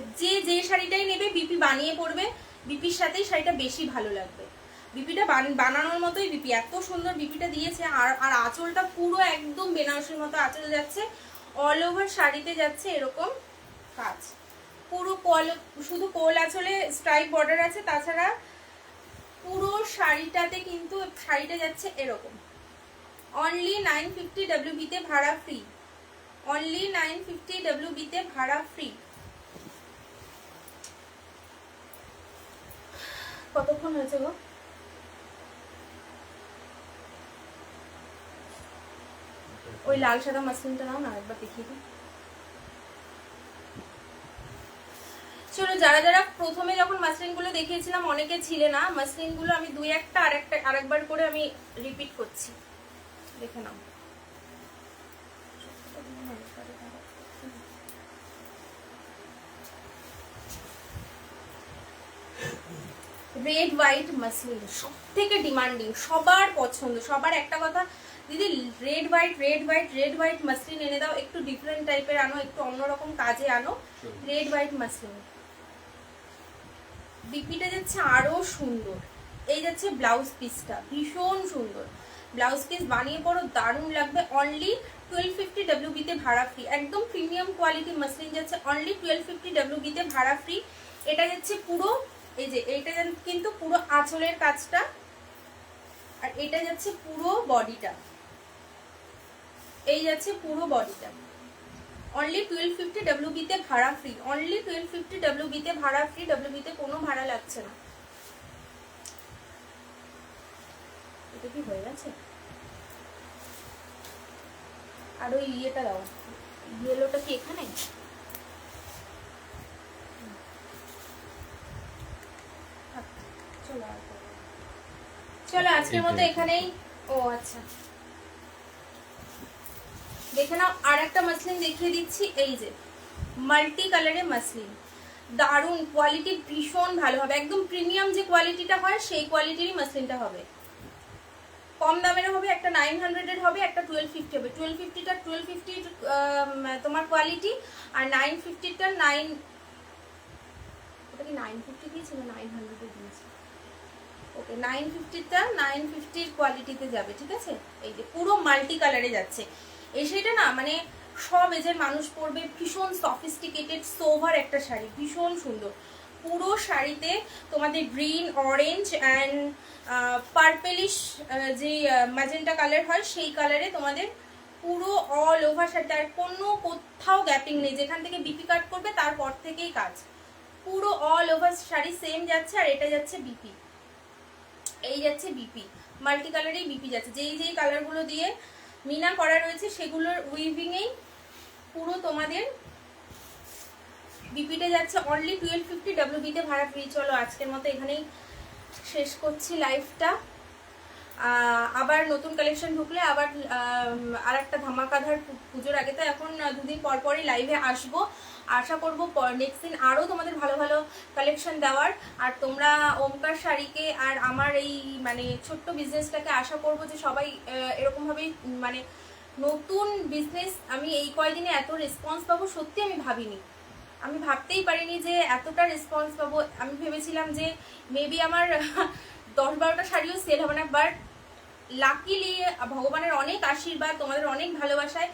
যে শাড়িটাই নেবে বিপি বানিয়ে পরবে, বিপির সাথেই শাড়িটা বেশি ভালো লাগবে। বিপিটা বানানোর মতোই বিপি, এত সুন্দর বিপিটা দিয়েছে। আর আঁচলটা পুরো একদম বেনারসির মতো আঁচল যাচ্ছে, অল ওভার শাড়িতে যাচ্ছে এরকম কাজ, পুরো শুধু কোল আঁচলে স্ট্রাইপ বর্ডার আছে, তাছাড়া পুরো শাড়িটাতে কিন্তু শাড়িটা যাচ্ছে এরকম। অনলি 950। ডাব্লিউবিতে ভাড়া ফ্রি, অনলি 950। ডাব্লিউবিতে ভাড়া ফ্রি। কতক্ষণ হয়েছে গো? ওই লাল সাদা মাসলিনটা নাও না, একবার দেখিয়ে দিই। চলো, যারা যারা প্রথমে যখন মাসলিনগুলো দেখিয়েছিলাম অনেকে ছিলে না, মাসলিনগুলো আমি দুই একটা আরেকবার করে আমি রিপিট করছি, দেখে নাও। রেড হোয়াইট মাসলিন সব থেকে ডিমান্ডিং, সবার পছন্দ, সবার একটা কথা, দিদি red white red white red white muslin এনে দাও, একটু ডিফারেন্ট টাইপের আনো, একটু অন্যরকম কাজে আনো, রেড হোয়াইট মাসলিন। বিপিটা যাচ্ছে আরো সুন্দর, এই যাচ্ছে ব্লাউজ পিসটা ভীষণ সুন্দর, ব্লাউজ পিস বানিয়ে পরো দারুণ লাগবে। অনলি 1250। ডাব্লিউবিতে ভাড়া ফ্রি, একদম প্রিমিয়াম কোয়ালিটি মাসলিন যাচ্ছে, অনলি 1250। ডাব্লিউবিতে ভাড়া ফ্রি। এটা যাচ্ছে পুরো, এই যে এইটা কিন্তু পুরো আঁচলের কাজটা, আর এটা যাচ্ছে পুরো বডিটা, এই যাচ্ছে পুরো বডিটা। অনলি 1250। ডাব্লিউবিতে ভাড়া ফ্রি, অনলি 1250। ডাব্লিউবিতে ভাড়া ফ্রি, ডাব্লিউবিতে কোনো ভাড়া লাগছে না। এটা কি হয়ে গেছে? আর ওই ইয়েটা দাও, ইয়েলোটা কি এখানে? চলো আজকের মতো এখানেই। ও আচ্ছা, দেখে নাও, আর একটা মাসলিন দেখিয়ে দিচ্ছি, এই যে মাল্টি কালারের মাসলিন, দারুণ কোয়ালিটি, ভীষণ ভালো হবে, একদম প্রিমিয়াম যে কোয়ালিটিটা হয় সেই কোয়ালিটিরই মাসলিনটা হবে, কম দামের হবে। একটা 900-এর হবে, একটা 1250 হবে। 1250টা 1250 তোমার কোয়ালিটি, আর 950টা ওটা কি 950 দিয়েছিল, 900 দিয়েছে। ওকে, 950টা 950 কোয়ালিটিতে যাবে, ঠিক আছে। এই যে পুরো মাল্টি কালারে যাচ্ছে এই শাড়িটা না, মানে সব এজের মানুষ পরবে, ভীষণ সফিস্টিকেটেড সোভার একটা শাড়ি, ভীষণ সুন্দর। পুরো শাড়িতে তোমাদের গ্রিন, অরেঞ্জ অ্যান্ড পার্পেলিশ যে ম্যাজেন্টা কালার হয় সেই কালারে তোমাদের পুরো অল ওভার শাড়িটা, আর কোনো কোথাও গ্যাপিং নেই, যেখান থেকে বিপি কাট করবে তারপর থেকেই কাজ, পুরো অল ওভার শাড়ি সেম যাচ্ছে। আর এটা যাচ্ছে বিপি, এই যাচ্ছে বিপি, মাল্টি কালারেই বিপি যাচ্ছে, যেই যেই কালারগুলো দিয়ে মিনা করা রয়েছে সেগুলোর উইভিংয়েই পুরো তোমাদের বিপিটা যাচ্ছে অনলি 1250 WB-তে ভাড়া ফ্রি। চলো আজকের মতো এখানেই শেষ করছি লাইভটা। আবার নতুন কালেকশন ঢুকলে আবার আর একটা ধামাকাধার পুজোর আগে তো এখন দুদিন পর পরই লাইভে আসবো। আশা করবো নেক্সট দিন আরও তোমাদের ভালো ভালো কালেকশন দেওয়ার। আর তোমরা ওমকার শাড়িকে আর আমার এই মানে ছোট্ট বিজনেসটাকে আশা করবো যে সবাই এরকমভাবেই মানে নতুন বিজনেস। আমি এই কয়দিনে এত রেসপন্স পাবো সত্যি আমি ভাবিনি, আমি ভাবতেই পারিনি যে এতটা রেসপন্স পাবো। আমি ভেবেছিলাম যে মেবি আমার 10-12টা শাড়িও সেল হবে না, বাট লাকিলি ভগবানের অনেক আশীর্বাদ, তোমাদের অনেক ভালোবাসায়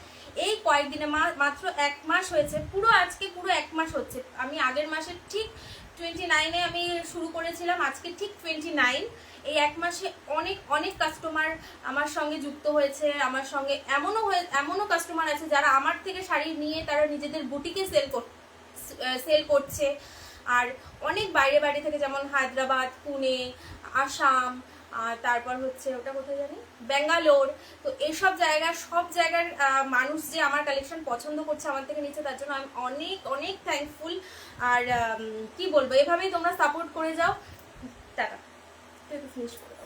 এই কয়েকদিনে মাত্র 1 মাস হয়েছে, পুরো আজকে পুরো 1 মাস হচ্ছে। আমি আগের মাসের ঠিক 29-এ আমি শুরু করেছিলাম, আজকে ঠিক 29। এই 1 মাসে অনেক অনেক কাস্টমার আমার সঙ্গে যুক্ত হয়েছে। আমার সঙ্গে এমনও কাস্টমার আছে যারা আমার থেকে শাড়ি নিয়ে তারা নিজেদের বুটিকে সেল করছে। আর অনেক বাইরে বাইরে থেকে, যেমন হায়দ্রাবাদ, পুনে, আসাম, তারপর হচ্ছে ওটা কোথায় জানি, ব্যাঙ্গালোর। তো এইসব জায়গার সব জায়গার মানুষ যে আমার কালেকশন পছন্দ করছে, আমার থেকে নিচ্ছে, তার জন্য আমি অনেক অনেক থ্যাঙ্কফুল। আর কি বলবো, এভাবেই তোমরা সাপোর্ট করে যাও। টাটা, ফিনিশ করে দাও।